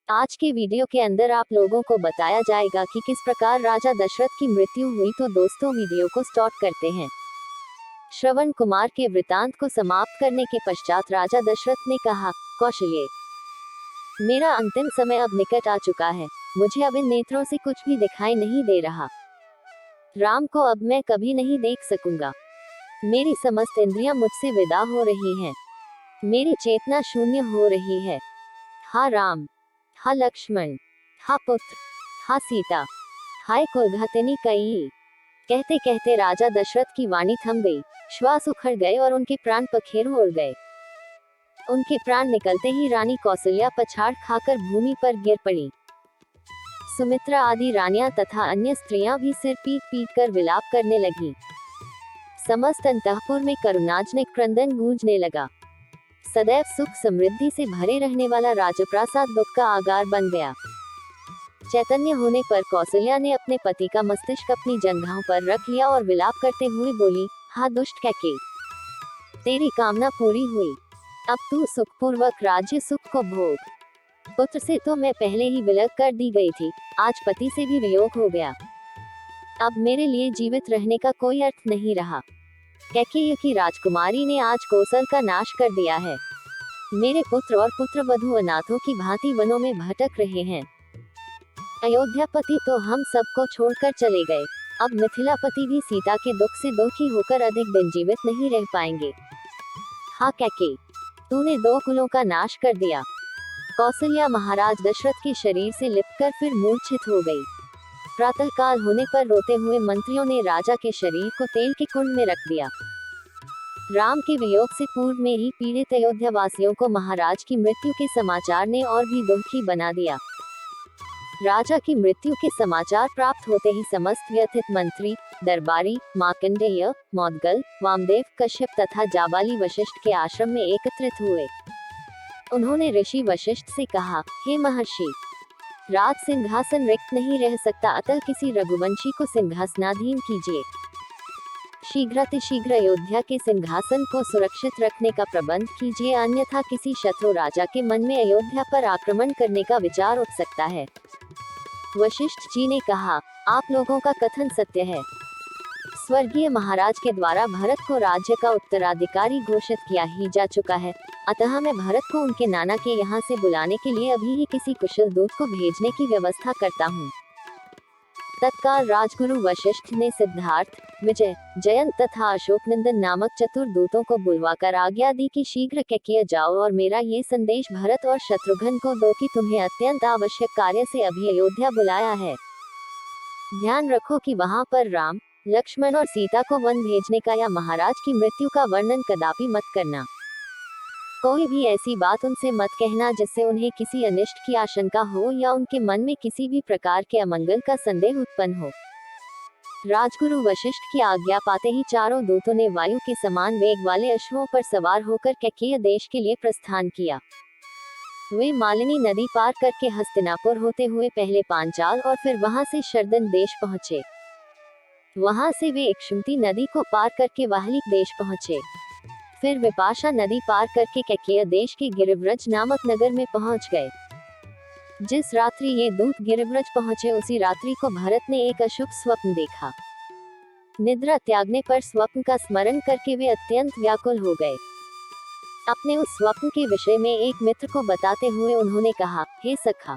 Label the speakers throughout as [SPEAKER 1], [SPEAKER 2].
[SPEAKER 1] आज के वीडियो के अंदर आप लोगों को बताया जाएगा कि किस प्रकार राजा दशरथ की मृत्यु हुई। तो दोस्तों वीडियो को स्टार्ट करते हैं। श्रवण कुमार के वृतांत को समाप्त करने के पश्चात राजा दशरथ ने कहा, कौशल्य, मेरा अंतिम समय अब निकट आ चुका है। मुझे अब इन नेत्रों से कुछ भी दिखाई नहीं दे रहा। राम को अब मैं कभी नहीं देख सकूंगा। मेरी समस्त इंद्रियां मुझसे विदा हो रही हैं। मेरी चेतना शून्य हो रही है। हा राम, हा लक्ष्मण, हा पुत्र, हा सीता, हाय कुलघातिनी कई। कहते कहते राजा दशरथ की वाणी थम गई, श्वास उखड़ गए और उनके प्राण पखेरु उड़ गए। उनके प्राण निकलते ही रानी कौसल्या पछाड़ खाकर भूमि पर गिर पड़ी। सुमित्रा आदि रानियां तथा अन्य स्त्रियां भी सिर पीट पीट कर विलाप करने लगी। समस्त अंतःपुर में करुणाजनक क्रंदन गूंजने लगा। सदैव सुख समृद्धि से भरे रहने वाला राजप्रासाद दुख का आगार बन गया। चैतन्य होने पर कौसल्या ने अपने पति का मस्तिष्क अपनी जंघाओं पर रख लिया और विलाप करते हुए बोली, हा दुष्ट कैकेयी, तेरी कामना पूरी हुई। अब तू सुखपूर्वक राज्य सुख को भोग। पुत्र से तो मैं पहले ही विलग कर दी गई थी, आज पति से भी वियोग हो गया। अब मेरे लिए जीवित रहने का कोई अर्थ नहीं रहा। कैकेयी की राजकुमारी ने आज कौशल का नाश कर दिया है। मेरे पुत्र और पुत्रवधू अनाथों की भांति वनों में भटक रहे हैं। अयोध्यापति तो हम सबको छोड़कर चले गए। अब मिथिलापति भी सीता के दुख से दुखी होकर अधिक दिन जीवित नहीं रह पाएंगे। हा कैकेयी, तूने 2 कुलों का नाश कर दिया। कौसल्या महाराज दशरथ के शरीर से लिपकर फिर मूर्छित हो गई। प्रातःकाल होने पर रोते हुए मंत्रियों ने राजा के शरीर को तेल के कुंड में रख दिया। राम के वियोग से पूर्व में ही पीड़ित अयोध्या वासियों को महाराज की मृत्यु के समाचार ने और भी दुखी बना दिया। राजा की मृत्यु के समाचार प्राप्त होते ही समस्त व्यथित मंत्री, दरबारी, मार्कंडेय, मौदगल, वामदेव, कश्यप तथा जाबाली वशिष्ठ के आश्रम में एकत्रित हुए। उन्होंने ऋषि वशिष्ठ से कहा, हे महर्षि, राज सिंहासन रिक्त नहीं रह सकता, अतः किसी रघुवंशी को सिंहासनाधीन कीजिए। शीघ्रातिशीघ्र अयोध्या के सिंहासन को सुरक्षित रखने का प्रबंध कीजिए, अन्यथा किसी शत्रु राजा के मन में अयोध्या पर आक्रमण करने का विचार उठ सकता है। वशिष्ठ जी ने कहा, आप लोगों का कथन सत्य है। स्वर्गीय महाराज के द्वारा भरत को राज्य का उत्तराधिकारी घोषित किया ही जा चुका है, अतः मैं भरत को उनके नाना के यहाँ से बुलाने के लिए अभी ही किसी कुशल दूत को भेजने की व्यवस्था करता हूँ। तत्काल राजगुरु वशिष्ठ ने सिद्धार्थ, विजय, जयंत तथा अशोकनंदन नामक चतुर दूतों को बुलवाकर आज्ञा दी कि शीघ्र कैकेयी जाओ और मेरा ये संदेश भरत और शत्रुघ्न को दो कि तुम्हें अत्यंत आवश्यक कार्य से अभी अयोध्या बुलाया है। ध्यान रखो कि वहां पर राम, लक्ष्मण और सीता को वन भेजने का या महाराज की मृत्यु का वर्णन कदापि मत करना। कोई भी ऐसी बात उनसे मत कहना जिससे उन्हें किसी अनिष्ट की आशंका हो या उनके मन में किसी भी प्रकार के अमंगल का संदेह उत्पन्न हो। राजगुरु वशिष्ठ की आज्ञा पाते ही चारों दूतों ने वायु के समान वेग वाले अश्वों पर सवार होकर कैकेयी देश के लिए प्रस्थान किया। वे मालिनी नदी पार करके हस्तिनापुर होते हुए पहले पांचाल और फिर वहां से शर्दन देश पहुंचे। वहां से वे इक्षुमती नदी को पार करके वाहलिक देश पहुंचे। फिर विपाशा नदी पार करके कैकेयी देश के गिरिव्रज नामक नगर में पहुंच गए। जिस रात्रि ये दूत गिरिव्रज पहुंचे उसी रात्रि को भरत ने एक अशुभ स्वप्न देखा। निद्रा त्यागने पर स्वप्न का स्मरण करके वे अत्यंत व्याकुल हो गए। अपने उस स्वप्न के विषय में एक मित्र को बताते हुए उन्होंने कहा, हे सखा,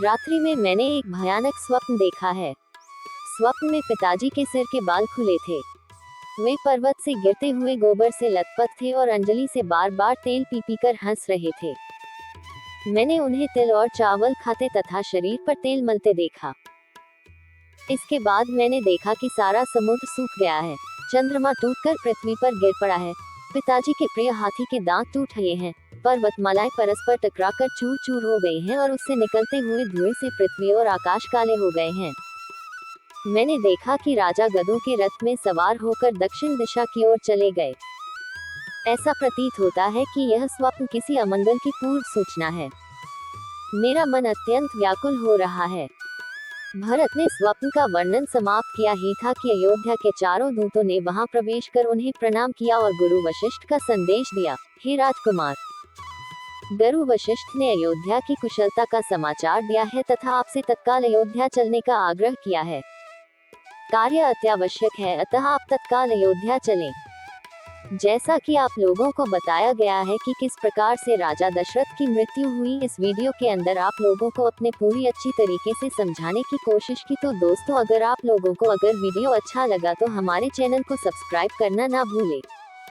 [SPEAKER 1] रात्रि में मैंने एक भयानक स्वप्न देखा है। स्वप्न में पिताजी के सिर के बाल खुले थे। वे पर्वत से गिरते हुए गोबर से लथपथ थे और अंजलि से बार बार तेल पी पी कर हंस रहे थे। मैंने उन्हें तिल और चावल खाते तथा शरीर पर तेल मलते देखा। इसके बाद मैंने देखा कि सारा समुद्र सूख गया है, चंद्रमा टूटकर पृथ्वी पर गिर पड़ा है, पिताजी के प्रिय हाथी के दांत टूट गए हैं, पर्वतमालाएं परस्पर टकराकर चूर चूर हो गई हैं और उससे निकलते हुए धुएं से पृथ्वी और आकाश काले हो गए हैं। मैंने देखा कि राजा गधों के रथ में सवार होकर दक्षिण दिशा की ओर चले गए। ऐसा प्रतीत होता है कि यह स्वप्न किसी अमंगल की पूर्व सूचना है। मेरा मन अत्यंत व्याकुल हो रहा है। भरत ने स्वप्न का वर्णन समाप्त किया ही था कि अयोध्या के चारों दूतों ने वहां प्रवेश कर उन्हें प्रणाम किया और गुरु वशिष्ठ का संदेश दिया, हे राजकुमार, गुरु वशिष्ठ ने अयोध्या की कुशलता का समाचार दिया है तथा आपसे तत्काल अयोध्या चलने का आग्रह किया है। कार्य अत्यावश्यक है, अतः आप तत्काल अयोध्या चलें। जैसा कि आप लोगों को बताया गया है कि किस प्रकार से राजा दशरथ की मृत्यु हुई, इस वीडियो के अंदर आप लोगों को अपने पूरी अच्छी तरीके से समझाने की कोशिश की। तो दोस्तों, अगर आप लोगों को अगर वीडियो अच्छा लगा तो हमारे चैनल को सब्सक्राइब करना ना भूलें।